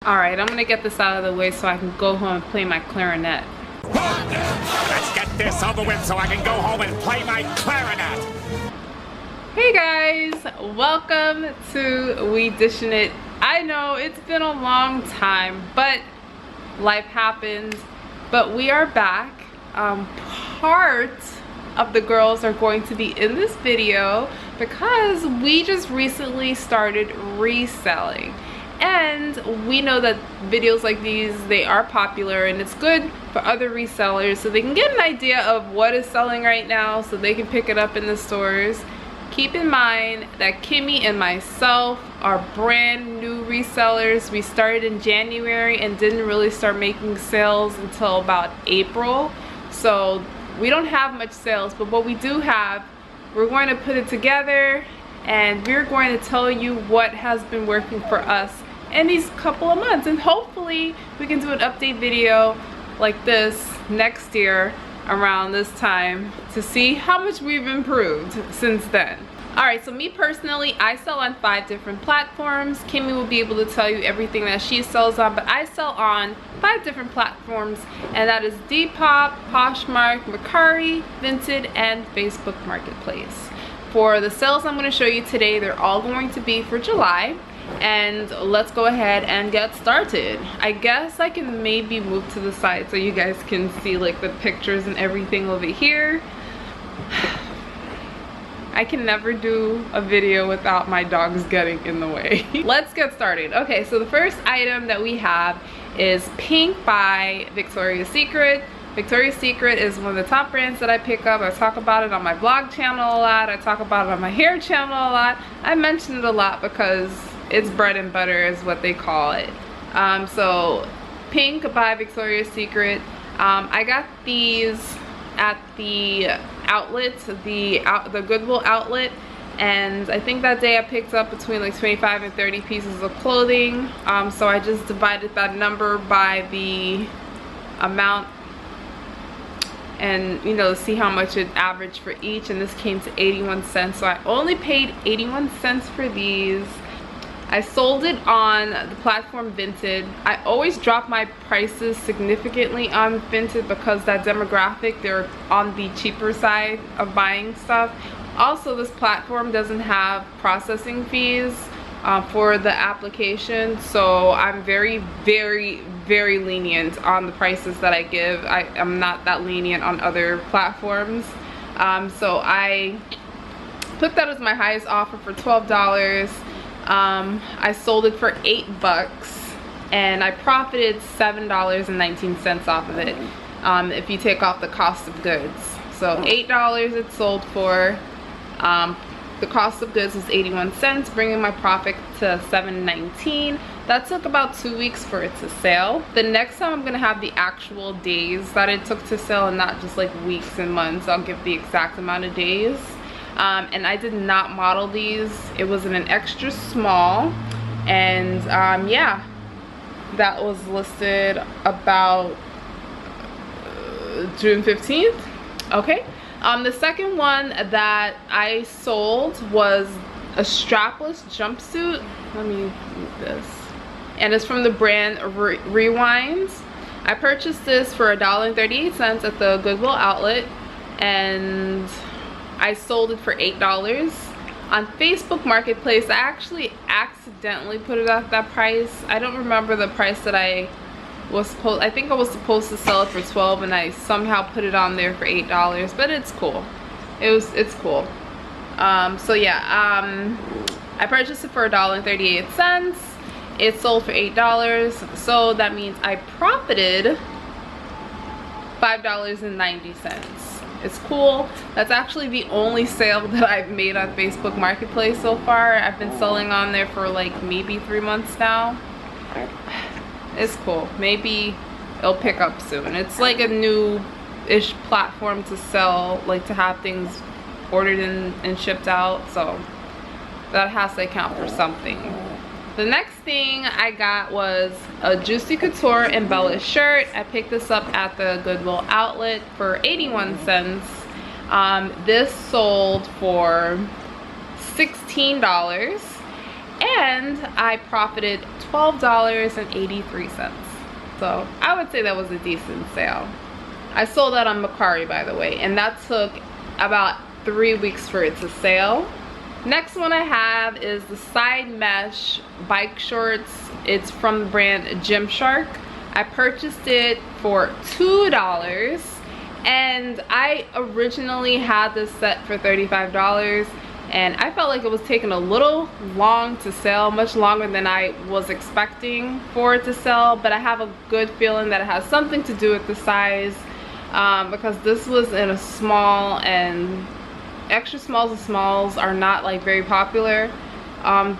Alright, I'm gonna get this out of the way so I can go home and play my clarinet. Let's get this over with so I can go home and play my clarinet. Hey guys, welcome to We Dishing It. I know it's been a long time, but life happens. But we are back. Part of the girls are going to be in this video because we just recently started reselling. And we know that videos like these, they are popular and it's good for other resellers so they can get an idea of what is selling right now so they can pick it up in the stores. Keep in mind that Kimmy and myself are brand new resellers. We started in January and didn't really start making sales until about April. So we don't have much sales, but what we do have, we're going to put it together and we're going to tell you what has been working for us in these couple of months, and hopefully we can do an update video like this next year around this time to see how much we've improved since then. Alright, so me personally, I sell on 5 different platforms. Kimmy will be able to tell you everything that she sells on, but I sell on 5 different platforms, and that is Depop, Poshmark, Mercari, Vinted, and Facebook Marketplace. For the sales I'm going to show you today, they're all going to be for July. And let's go ahead and get started. I guess I can maybe move to the side so you guys can see like the pictures and everything over here. I can never do a video without my dogs getting in the way. Let's get started. Okay, so the first item that we have is Pink by Victoria's Secret. Victoria's Secret is one of the top brands that I pick up. I talk about it on my vlog channel a lot. I talk about it on my hair channel a lot. I mention it a lot because it's bread and butter is what they call it. So Pink by Victoria's Secret. I got these at the outlet, the Goodwill outlet, and I think that day I picked up between like 25 and 30 pieces of clothing. So I just divided that number by the amount and, you know, see how much it averaged for each, and this came to 81 cents. So I only paid 81 cents for these. I sold it on the platform Vinted. I always drop my prices significantly on Vinted because that demographic, they're on the cheaper side of buying stuff. Also, this platform doesn't have processing fees for the application, so I'm very lenient on the prices that I give. I'm not that lenient on other platforms. So I put that as my highest offer for $12. I sold it for $8 and I profited $7.19 off of it if you take off the cost of goods. So $8 it sold for. The cost of goods was 81 cents, bringing my profit to $7.19. That took about 2 weeks for it to sell. The next time I'm gonna have the actual days that it took to sell and not just like weeks and months. I'll give the exact amount of days. And I did not model these. It was in an extra small, and yeah, that was listed about June 15th. Okay. The second one that I sold was a strapless jumpsuit. Let me move this. And it's from the brand Rewind. I purchased this for $1.38 at the Goodwill outlet, and I sold it for $8. On Facebook Marketplace, I actually accidentally put it at that price. I don't remember the price that I think I was supposed to sell it for $12, and I somehow put it on there for $8, but it's cool. It's cool. So yeah, I purchased it for $1.38. It sold for $8, so that means I profited $5.90. It's cool. That's actually the only sale that I've made on Facebook Marketplace so far. I've been selling on there for like maybe 3 months now. It's cool. Maybe it'll pick up soon. It's like a new-ish platform to sell, like to have things ordered and shipped out, so that has to account for something. The next thing I got was a Juicy Couture embellished shirt. I picked this up at the Goodwill outlet for 81 cents. This sold for $16, and I profited $12.83. So I would say that was a decent sale. I sold that on Mercari, by the way, and that took about 3 weeks for it to sell. Next one I have is the side mesh bike shorts. It's from the brand Gymshark. I purchased it for $2, and I originally had this set for $35, and I felt like it was taking a little long to sell, much longer than I was expecting for it to sell. But I have a good feeling that it has something to do with the size, because this was in a small, and extra smalls and smalls are not like very popular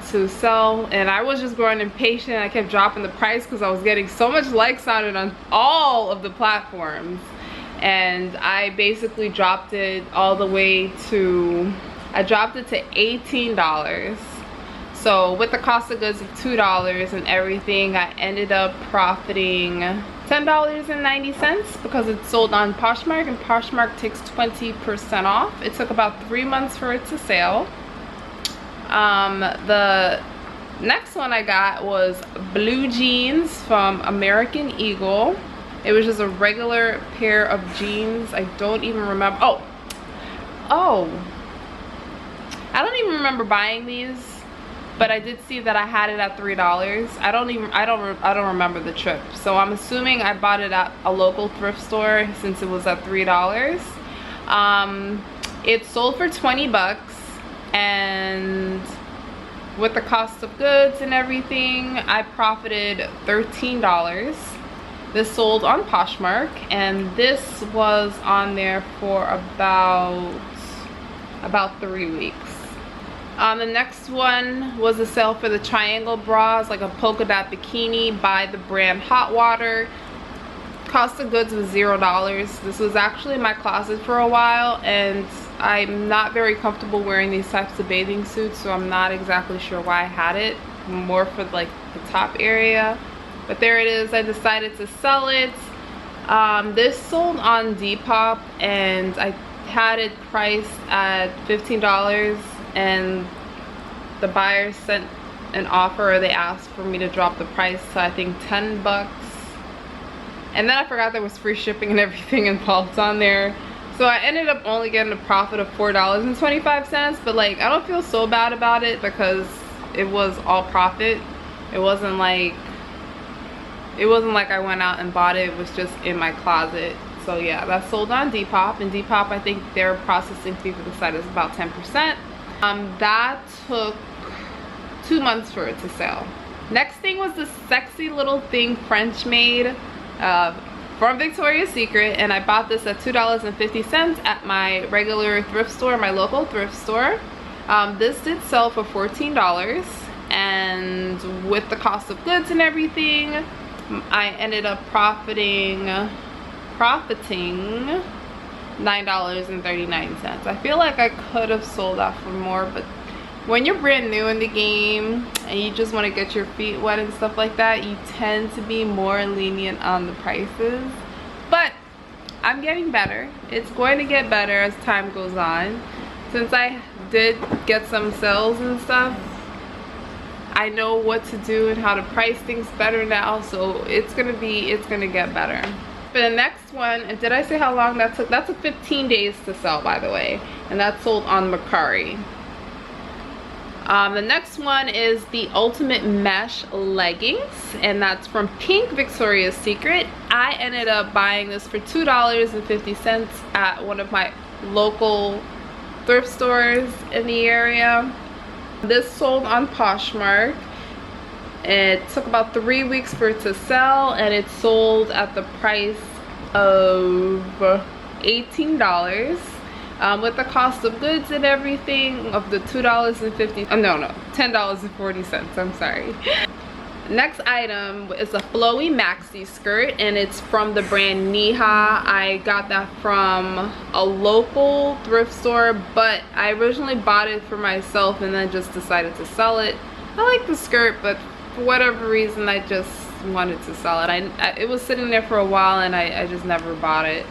to sell, and I was just growing impatient. I kept dropping the price because I was getting so much likes on it on all of the platforms, and I basically dropped it all the way to, I dropped it to $18. So with the cost of goods of $2 and everything, I ended up profiting $10.90 because it's sold on Poshmark, and Poshmark takes 20% off. It took about 3 months for it to sell. The next one I got was blue jeans from American Eagle. It was just a regular pair of jeans. I don't even remember. Oh, I don't even remember buying these, but I did see that I had it at $3. I don't remember the trip, so I'm assuming I bought it at a local thrift store since it was at $3. It sold for 20 bucks, and with the cost of goods and everything, I profited $13. This sold on Poshmark, and this was on there for about 3 weeks. The next one was a sale for the triangle bras, like a polka dot bikini by the brand Hot Water. Cost of goods was $0. This was actually in my closet for a while, and I'm not very comfortable wearing these types of bathing suits, so I'm not exactly sure why I had it, more for like the top area. But there it is. I decided to sell it. This sold on Depop, and I had it priced at $15, and the buyer sent an offer, or they asked for me to drop the price to I think 10 bucks. And then I forgot there was free shipping and everything involved on there. So I ended up only getting a profit of $4.25, but like I don't feel so bad about it because it was all profit. It wasn't like I went out and bought it. It was just in my closet. So yeah, that sold on Depop, and Depop, I think their processing fee for the site is about 10%. That took 2 months for it to sell. Next thing was this sexy little thing French made from Victoria's Secret, and I bought this at $2.50 at my regular thrift store, my local thrift store. This did sell for $14, and with the cost of goods and everything, I ended up profiting $9.39. I feel like I could have sold that for more, but when you're brand new in the game and you just want to get your feet wet and stuff like that, you tend to be more lenient on the prices. But I'm getting better. It's going to get better as time goes on. Since I did get some sales and stuff, I know what to do and how to price things better now, so it's gonna get better. For the next one, and did I say how long that took? That took 15 days to sell, by the way, and that sold on Mercari. The next one is the Ultimate Mesh Leggings, and that's from Pink Victoria's Secret. I ended up buying this for $2.50 at one of my local thrift stores in the area. This sold on Poshmark. It took about 3 weeks for it to sell, and it sold at the price of $18. With the cost of goods and everything of the $10.40, I'm sorry. Next item is a Flowy Maxi skirt, and it's from the brand Niha. I got that from a local thrift store, but I originally bought it for myself and then just decided to sell it. I like the skirt, but for whatever reason I just wanted to sell it. It was sitting there for a while, and I just never bought it.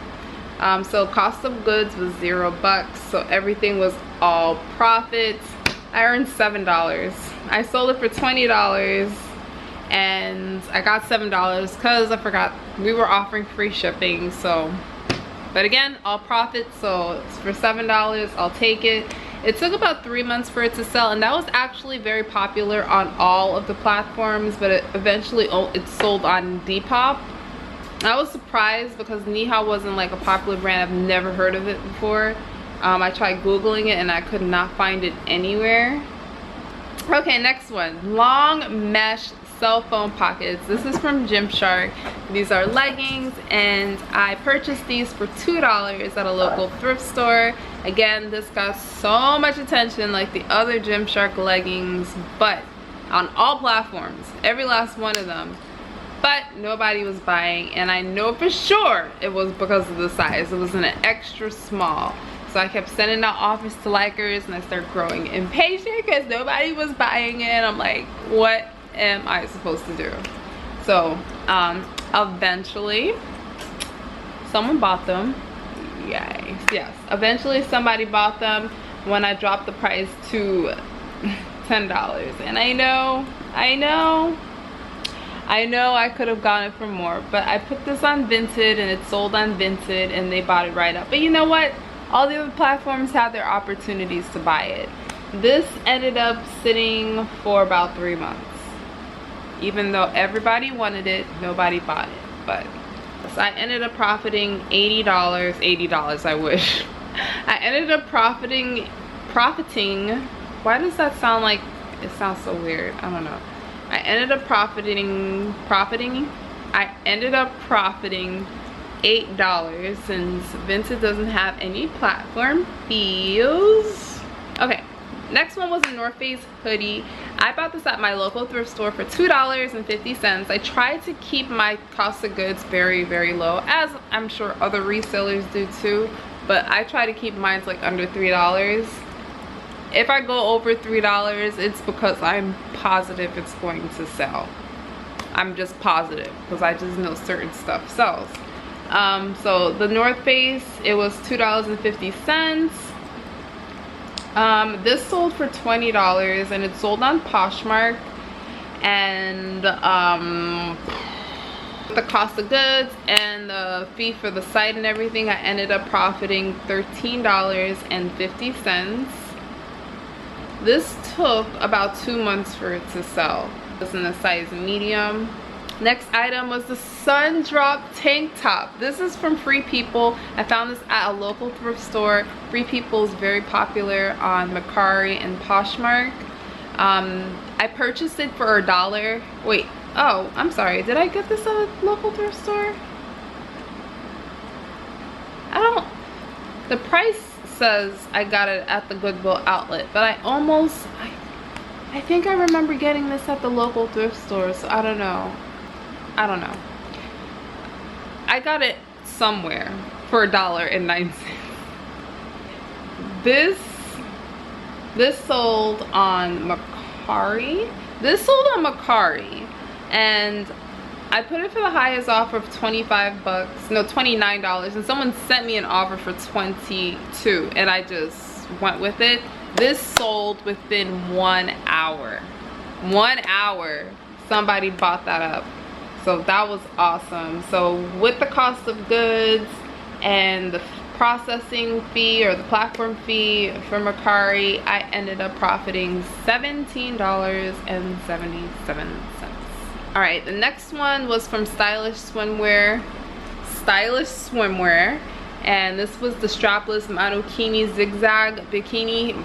So cost of goods was $0, so everything was all profit. I earned $7 I sold it for $20 and I got $7 because I forgot we were offering free shipping. So, but again, all profit, so it's for $7. I'll take it. It took about 3 months for it to sell, and that was actually very popular on all of the platforms, but it sold on Depop. I was surprised because Nihao wasn't like a popular brand. I've never heard of it before. I tried Googling it and I could not find it anywhere. Okay, next one. Long mesh cell phone pockets. This is from Gymshark. These are leggings, and I purchased these for $2 at a local thrift store. Again, this got so much attention like the other Gymshark leggings, but on all platforms, every last one of them. But nobody was buying, and I know for sure it was because of the size. It was in an extra small. So I kept sending out offers to likers, and I started growing impatient because nobody was buying it. I'm like, what am I supposed to do? So eventually someone bought them. Yay. Yes, eventually somebody bought them when I dropped the price to $10. And I know I could have gotten it for more, but I put this on Vinted and it sold on Vinted and they bought it right up. But you know what? All the other platforms had their opportunities to buy it. This ended up sitting for about 3 months. Even though everybody wanted it, nobody bought it. But so I ended up profiting $80, I wish. I ended up profiting, why does that sound like, it sounds so weird, I don't know. I ended up profiting $8 since Vinted doesn't have any platform fees. Okay, next one was a North Face hoodie. I bought this at my local thrift store for $2.50. I tried to keep my cost of goods very, very low, as I'm sure other resellers do too, but I try to keep mine like under $3. If I go over $3, it's because I'm positive it's going to sell. I'm just positive because I just know certain stuff sells. So the North Face, it was $2.50. This sold for $20 and it sold on Poshmark, and the cost of goods and the fee for the site and everything, I ended up profiting $13.50. This took about 2 months for it to sell. It was in a size medium. Next item was the Sun Drop tank top. This is from Free People. I found this at a local thrift store. Free People is very popular on Mercari and Poshmark. I purchased it for $1. Wait, oh, I'm sorry. Did I get this at a local thrift store? The price says I got it at the Goodwill outlet, but I think I remember getting this at the local thrift store, so I don't know. I got it somewhere for $1.09. This sold on Mercari. And I put it for the highest offer of $29, and someone sent me an offer for $22, and I just went with it. This sold within 1 hour. 1 hour, somebody bought that up. So that was awesome. So with the cost of goods and the processing fee or the platform fee for Mercari, I ended up profiting $17.77. All right, the next one was from Stylish Swimwear, and this was the strapless Manukini zigzag bikini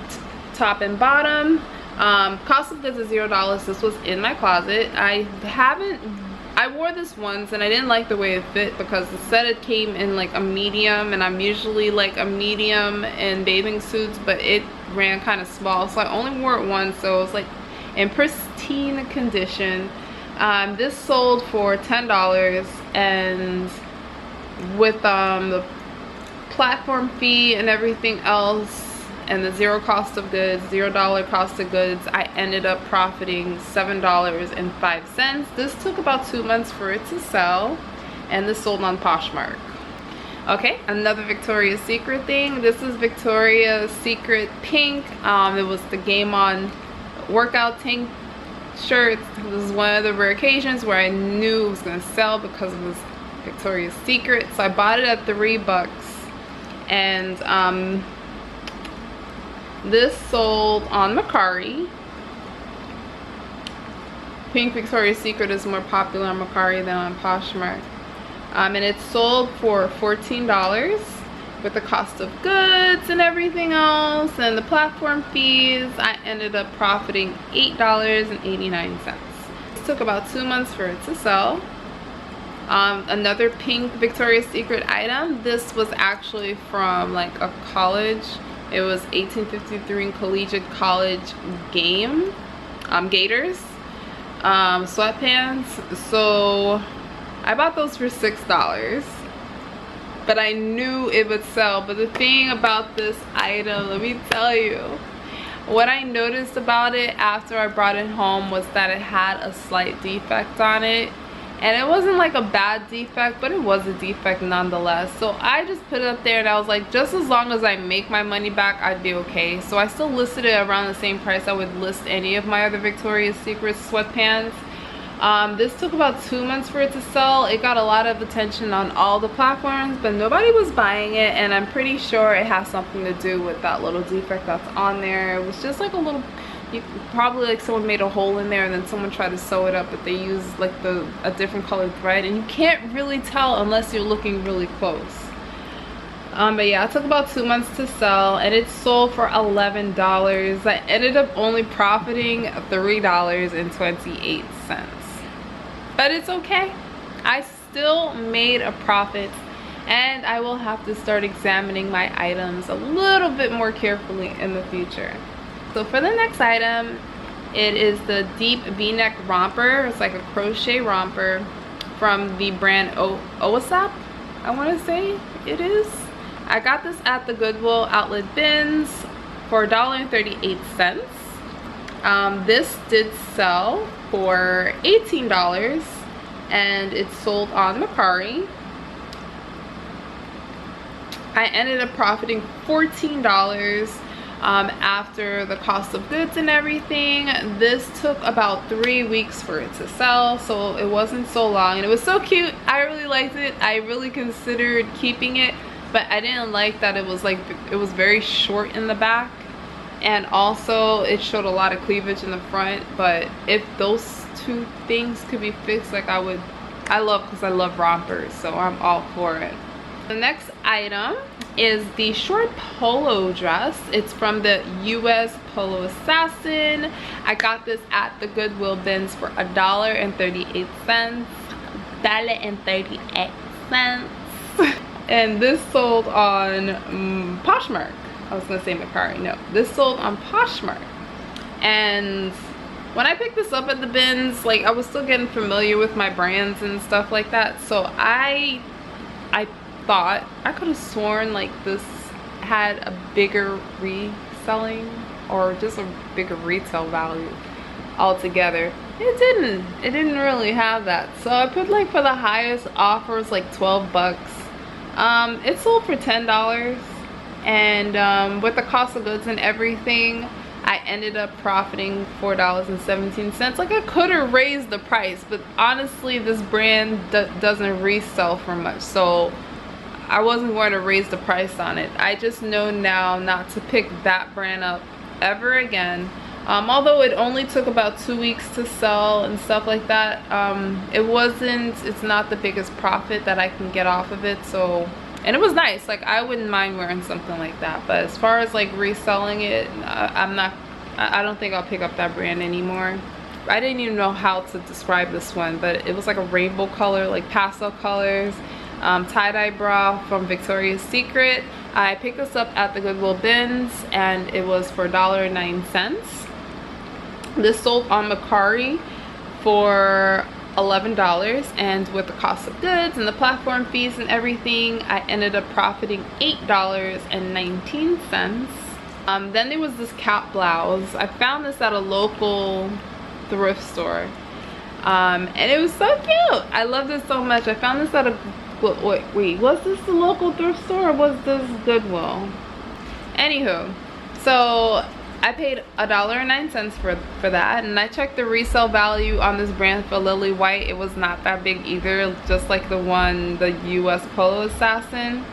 top and bottom. Cost of goods is $0. This was in my closet. I wore this once and I didn't like the way it fit because it said it came in like a medium, and I'm usually like a medium in bathing suits, but it ran kind of small, so I only wore it once, so it was like in pristine condition. This sold for $10, and with the platform fee and everything else and the $0 cost of goods, I ended up profiting $7.05. This took about 2 months for it to sell, and this sold on Poshmark. Okay, another Victoria's Secret thing. This is Victoria's Secret pink. It was the Game On workout tank shirts. This is one of the rare occasions where I knew it was gonna sell because it was Victoria's Secret. So I bought it at $3, and this sold on Mercari. Pink Victoria's Secret is more popular on Mercari than on Poshmark. And it sold for $14 with the cost of goods and everything else and the platform fees. I ended up profiting $8.89. It took about 2 months for it to sell. Another pink Victoria's Secret item. This was actually from like a college. It was 1853 collegiate college game gaiters, sweatpants. So I bought those for $6, but I knew it would sell. But the thing about this item, let me tell you, what I noticed about it after I brought it home was that it had a slight defect on it. And it wasn't like a bad defect, but it was a defect nonetheless. So I just put it up there and I was like, just as long as I make my money back, I'd be okay. So I still listed it around the same price I would list any of my other Victoria's Secret sweatpants. This took about 2 months for it to sell. It got a lot of attention on all the platforms, but nobody was buying it. And I'm pretty sure it has something to do with that little defect that's on there. It was just like a little... probably like someone made a hole in there and then someone tried to sew it up, but they used like a different colored thread, and you can't really tell unless you're looking really close. But yeah, it took about 2 months to sell, and it sold for $11. I ended up only profiting $3.28, but it's okay. I still made a profit, and I will have to start examining my items a little bit more carefully in the future. So for the next item, it is the deep v-neck romper. It's like a crochet romper from the brand Owasap, I want to say it is. I got this at the Goodwill outlet bins for $1.38. This did sell for $18, and it sold on Mercari. I ended up profiting $14 after the cost of goods and everything. This took about 3 weeks for it to sell, so it wasn't so long, and it was so cute. I really liked it. I really considered keeping it, but I didn't like that it was very short in the back, and also it showed a lot of cleavage in the front. But if those two things could be fixed, like I love rompers, so I'm all for it. The next item is the short polo dress. It's from the US Polo Assassin. I got this at the Goodwill bins for $1.38. And this sold on Poshmark. I was gonna say Mercari. No, this sold on Poshmark. And when I picked this up at the bins, like I was still getting familiar with my brands and stuff like that. So I thought, I could have sworn like this had a bigger reselling or just a bigger retail value altogether. It didn't really have that. So I put like for the highest offers like $12. It sold for $10, and with the cost of goods and everything, I ended up profiting $4.17. Like I could have raised the price, but honestly this brand doesn't resell for much, so I wasn't going to raise the price on it. I just know now not to pick that brand up ever again. Although it only took about 2 weeks to sell and stuff like that, it's not the biggest profit that I can get off of it. So, and it was nice. Like I wouldn't mind wearing something like that. But as far as like reselling it, I don't think I'll pick up that brand anymore. I didn't even know how to describe this one, but it was like a rainbow color, like pastel colors. Tie-dye bra from Victoria's Secret. I picked this up at the Goodwill bins, and it was for $1.09. This sold on Mercari for $11, and with the cost of goods and the platform fees and everything, I ended up profiting $8.19. Then there was this cat blouse. I found this at a local thrift store, and it was so cute. I loved it so much. I found this at a wait, was this the local thrift store or was this Goodwill? Anywho, so I paid $1.09 for that, and I checked the resale value on this brand for Lily White. It was not that big either, just like the US Polo Assassin.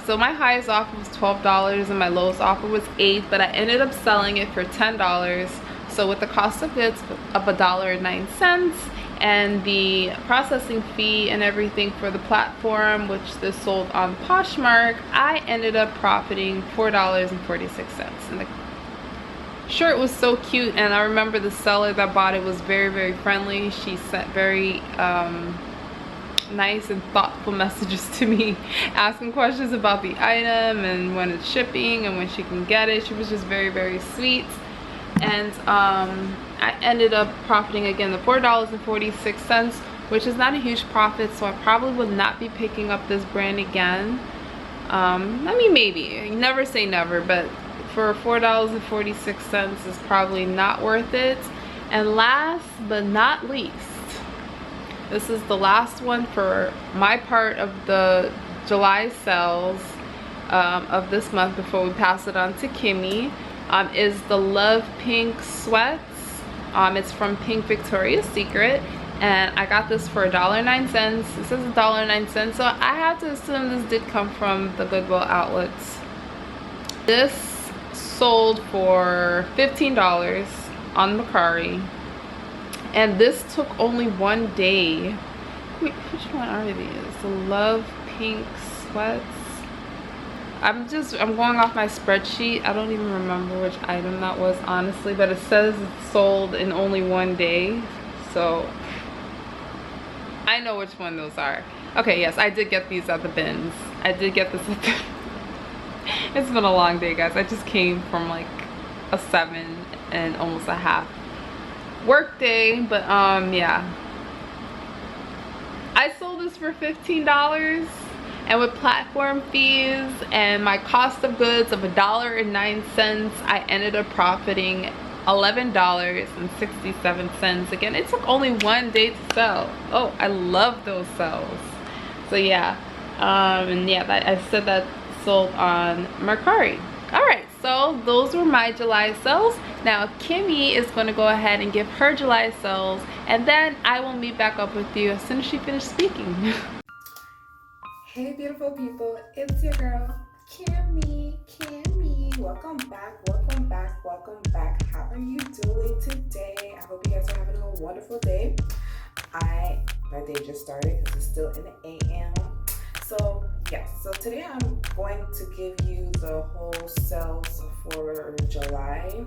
So my highest offer was $12 and my lowest offer was $8, but I ended up selling it for $10. So with the cost of goods of $1.09 and the processing fee and everything for the platform, which this sold on Poshmark, I ended up profiting $4.46. And the shirt was so cute, and I remember the seller that bought it was very, very friendly. She sent very nice and thoughtful messages to me, asking questions about the item and when it's shipping and when she can get it. She was just very, very sweet. And I ended up profiting again the $4.46, which is not a huge profit, so I probably would not be picking up this brand again. I mean, maybe, you never say never, but for $4.46 is probably not worth it. And last but not least, this is the last one for my part of the July sales of this month before we pass it on to Kimmy, is the Love Pink sweats. It's from Pink Victoria's Secret, and I got this for $1.09. It says $1.09, so I have to assume this did come from the Goodwill outlets. This sold for $15 on Mercari, and this took only one day. Wait, which one are these? The Love Pink sweats. I'm going off my spreadsheet. I don't even remember which item that was, honestly, but it says it sold in only one day, so I know which one those are. Okay, yes, I did get these at the bins. I did get this at the It's been a long day, guys. I just came from like a 7 and almost a half work day, but yeah, I sold this for $15, and with platform fees and my cost of goods of $1.09, I ended up profiting $11.67. Again, it took only one day to sell. Oh, I love those sales. So yeah, and yeah, I said that sold on Mercari. All right, so those were my July sales. Now Kimmy is going to go ahead and give her July sales, and then I will meet back up with you as soon as she finishes speaking. Hey beautiful people, it's your girl Kimmy. Welcome back. How are you doing today? I hope you guys are having a wonderful day. My day just started because it's still in the AM. So yeah, so today I'm going to give you the whole sales for July,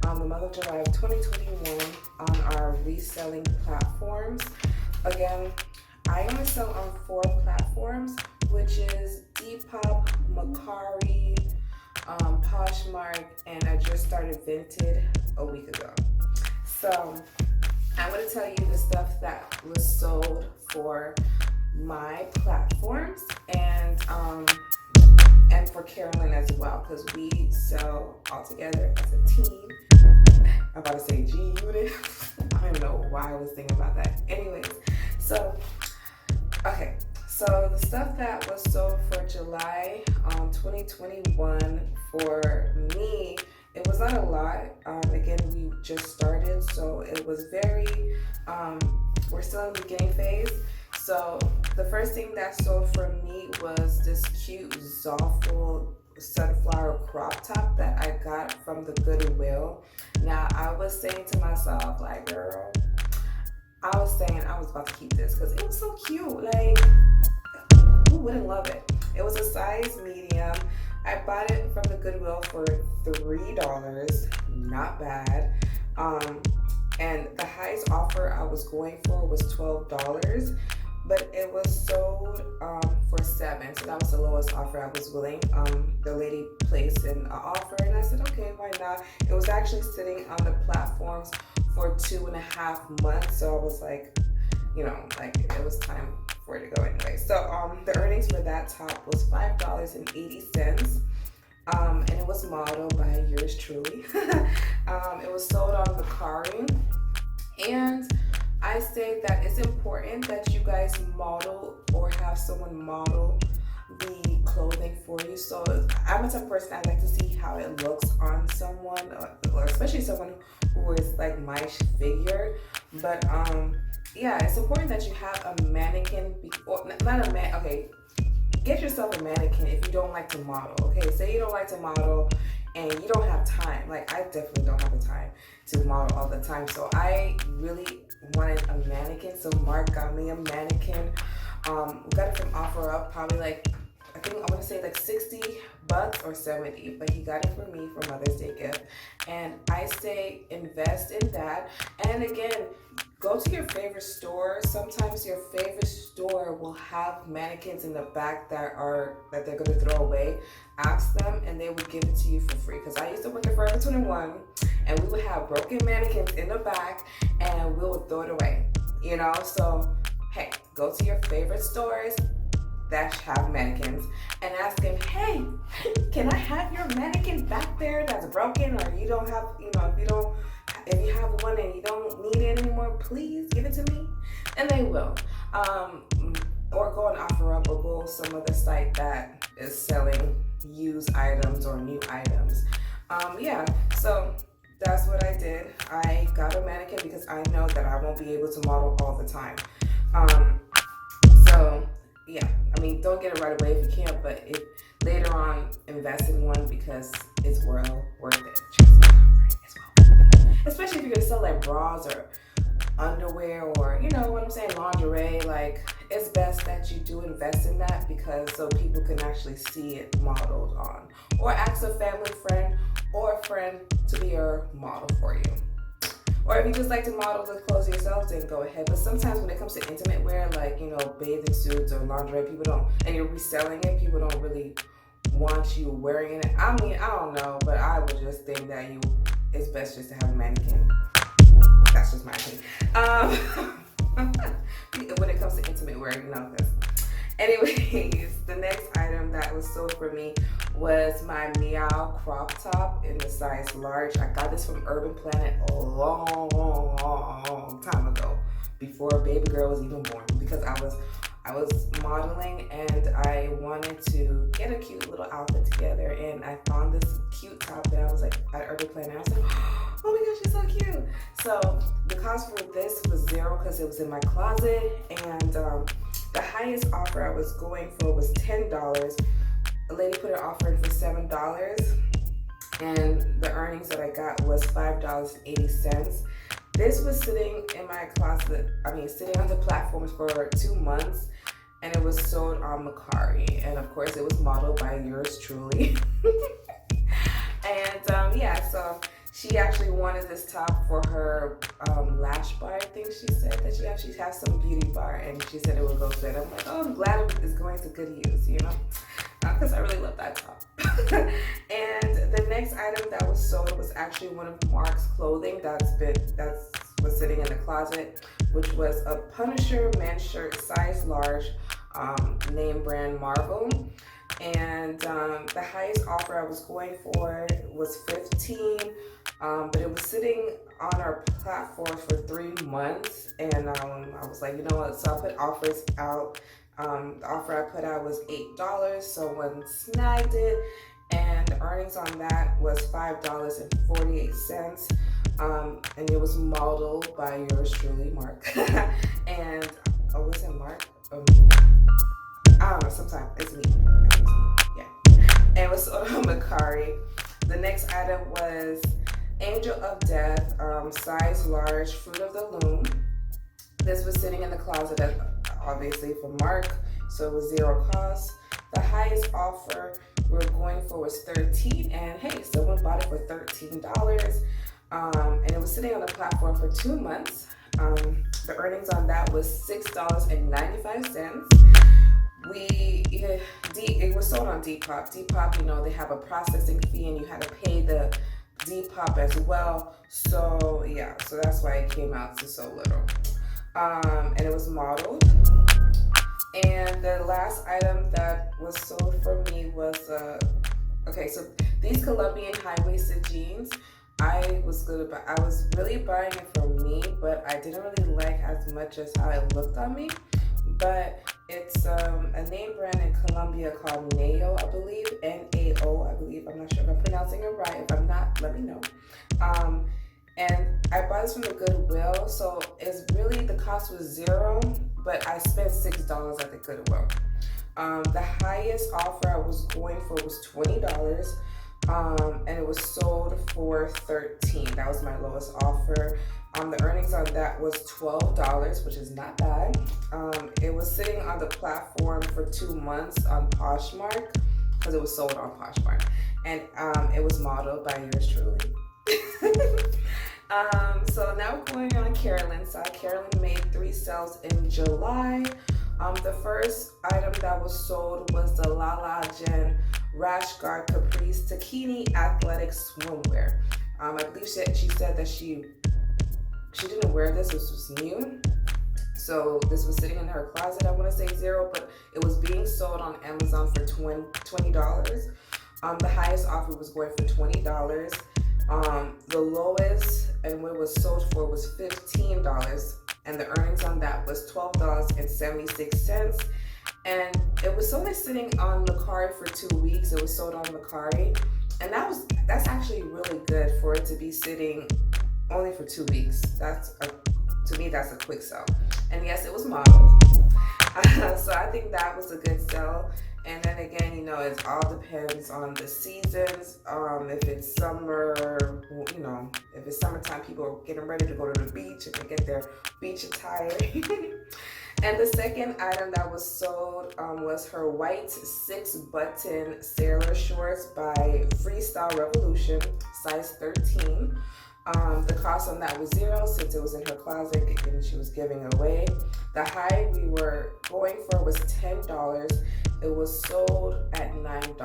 the month of July of 2021 on our reselling platforms. Again, I only sell on 4 platforms, which is Depop, Mercari, Poshmark, and I just started Vinted a week ago. So I'm going to tell you the stuff that was sold for my platforms, and for Carolyn as well, because we sell all together as a team. I'm about to say G unit. I don't know why I was thinking about that. Anyways, so okay, so the stuff that was sold for July 2021 for me, it was not a lot. Again, we just started, so it was very, we're still in the beginning phase. So the first thing that sold for me was this cute Zoffle sunflower crop top that I got from the Goodwill. Now I was saying to myself, like, girl, I was about to keep this because it was so cute. Like, who wouldn't love it? It was a size medium. I bought it from the Goodwill for $3, not bad. And the highest offer I was going for was $12, but it was sold for $7, so that was the lowest offer I was willing. The lady placed an offer, and I said, okay, why not? It was actually sitting on the platforms for 2.5 months, so I was like, you know, like it was time for it to go anyway. So the earnings for that top was $5.80, and it was modeled by yours truly. It was sold on Mercari, and I say that it's important that you guys model or have someone model the clothing for you. So I'm the type of person I like to see how it looks on someone, or especially someone who is like my figure. But yeah, it's important that you have a mannequin, or not a man. Okay, get yourself a mannequin if you don't like to model. Okay, say you don't like to model and you don't have time. Like, I definitely don't have the time to model all the time. So I really wanted a mannequin. So Mark got me a mannequin. We got it from OfferUp, probably like, I think I want to say like $60 or $70, but he got it for me for Mother's Day gift. And I say invest in that. And again, go to your favorite store. Sometimes your favorite store will have mannequins in the back that they're gonna throw away. Ask them and they would give it to you for free. Because I used to work at Forever 21 and we would have broken mannequins in the back and we would throw it away. You know, so hey, go to your favorite stores that have mannequins and ask them, hey, can I have your mannequin back there that's broken, or you don't have, you know, if you have one and you don't need it anymore, please give it to me. And they will. Or go on OfferUp or go some other site that is selling used items or new items. Yeah, so that's what I did. I got a mannequin because I know that I won't be able to model all the time. So yeah, I mean, don't get it right away if you can't, but if later on, invest in one because it's well worth it. Trust me, it's well worth it. Especially if you're gonna sell like bras or underwear or, you know what I'm saying, lingerie. Like, it's best that you do invest in that, because so people can actually see it modeled on. Or ask a family friend or a friend to be your model for you. Or if you just like to model the clothes yourself, then go ahead. But sometimes when it comes to intimate wear, like, you know, bathing suits or lingerie, people don't, and you're reselling it, people don't really want you wearing it. I mean, I don't know, but I would just think that it's best just to have a mannequin. That's just my opinion. When it comes to intimate wear, you know, because anyways, the next item that was sold for me was my Meow Crop top in the size large. I got this from Urban Planet a long time ago, before baby girl was even born, because I was modeling and I wanted to get a cute little outfit together, and I found this cute top that I was like at Urban Planet. I was like, oh my gosh, she's so cute. So the cost for this was $0 because it was in my closet, and the highest offer I was going for was $10. A lady put her offer in for $7, and the earnings that I got was $5.80. This was sitting in my closet, sitting on the platforms for 2 months, and it was sold on Mercari, and of course it was modeled by yours truly. And yeah, so she actually wanted this top for her lash bar. I think she said that she actually has some beauty bar, and she said it would go good. I'm like, oh, I'm glad it's going to good use, you know, because I really love that top. And the next item that was sold was actually one of Mark's clothing that was sitting in the closet, which was a Punisher men's shirt, size large, name brand Marvel. And the highest offer I was going for was $15, but it was sitting on our platform for 3 months, and I was like, you know what, so I put offers out. The offer I put out was $8, so one snagged it, and the earnings on that was $5.48, and it was modeled by yours truly, Mark. And was it Mark or me? I don't know, sometimes it's me. Yeah. And it was sold on Mercari. The next item was Angel of Death, size large, Fruit of the Loom. This was sitting in the closet, obviously for Mark, so it was $0 cost. The highest offer we were going for was $13, and hey, someone bought it for $13. And it was sitting on the platform for 2 months. The earnings on that was $6.95. It was sold on Depop. Depop, you know, they have a processing fee, and you had to pay the Depop as well. So yeah, so that's why it came out to so little. And it was modeled. And the last item that was sold for me was okay, so these Colombian high-waisted jeans. I was really buying it for me, but I didn't really like as much as how it looked on me. But It's a name brand in Colombia called Nao, I believe. Nao, I believe. I'm not sure if I'm pronouncing it right. If I'm not, let me know. And I bought this from the Goodwill, so it's really, the cost was $0, but I spent $6 at the Goodwill. The highest offer I was going for was $20, and it was sold for $13. That was my lowest offer. The earnings on that was $12, which is not bad. It was sitting on the platform for 2 months on Poshmark, because it was sold on Poshmark, and it was modeled by yours truly. So now we're going on Carolyn's side. Carolyn made 3 sales in July. The first item that was sold was the Lala Jen Rash Guard Caprice Takini Athletic Swimwear. I believe she said that she didn't wear this. This was new. So this was sitting in her closet. I want to say $0, but it was being sold on Amazon for $20. The highest offer was going for $20. The lowest and what it was sold for was $15, and the earnings on that was $12.76. And it was only sitting on Mercari for 2 weeks. It was sold on Mercari, and that's actually really good for it to be sitting only for 2 weeks. To me, that's a quick sell. And yes, it was modeled. So I think that was a good sell. And then again, it all depends on the seasons. If it's summer, if it's summertime, people are getting ready to go to the beach and they get their beach attire. And the second item that was sold was her white 6-button sailor shorts by Freestyle Revolution, size 13. The cost on that was $0 since it was in her closet and she was giving it away. The high we were going for was $10. It was sold at $9.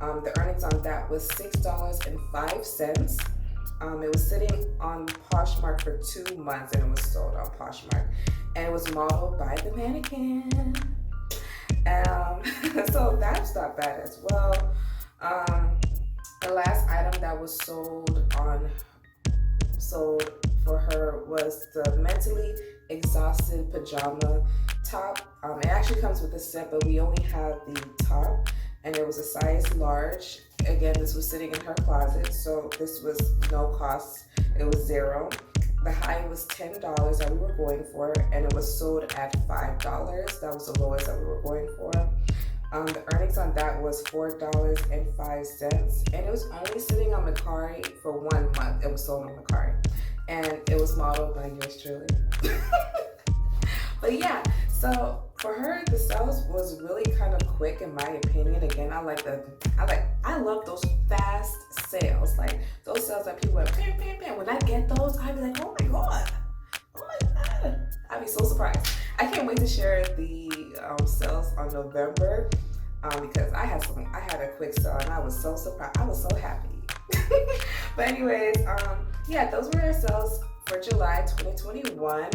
The earnings on that was $6.05. It was sitting on Poshmark for 2 months and it was sold on Poshmark. And it was modeled by the mannequin. So that's not bad as well. The last item that was sold for her was the Mentally Exhausted Pajama top. It actually comes with a set, but we only have the top, and it was a size large. Again, this was sitting in her closet, so this was no cost. It was $0. The high was $10 that we were going for, and it was sold at $5. That was the lowest that we were going for. The earnings on that was $4.05, and it was only sitting on Mercari for 1 month. It was sold on Mercari, and it was modeled by yours truly. But yeah, so for her, the sales was really kind of quick in my opinion. Again, I love those fast sales, like those sales that people are bam, bam, bam. When I get those, I'd be like, oh my god, I'd be so surprised. I can't wait to share the sales on November because I had a quick sale and I was so surprised. I was so happy. But anyways, yeah, those were our sales for July 2021.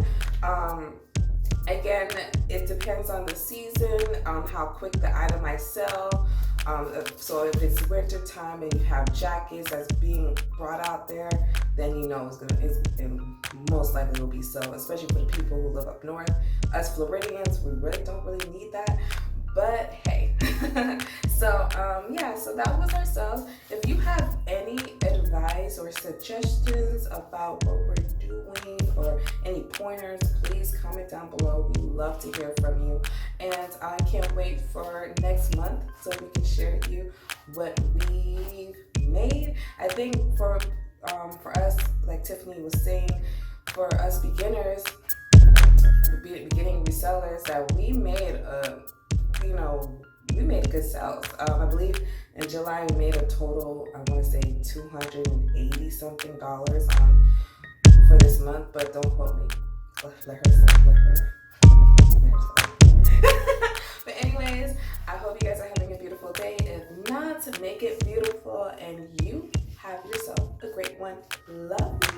Again, it depends on the season, how quick the item might sell. So if it's winter time and you have jackets that's being brought out there, then it most likely will be sold, especially for the people who live up north. Us Floridians, we don't really need that. But hey, so that was our sales. If you have any advice or suggestions about what we're doing or any pointers, please comment down below. We love to hear from you, and I can't wait for next month so we can share with you what we've made. I think for us, like Tiffany was saying, for us beginners, beginning resellers, that we made good sales. I believe in July we made a total, I want to say $280 something for this month, but don't quote me. Let her say. But anyways, I hope you guys are having a beautiful day. If not, make it beautiful, and you have yourself a great one. Love you.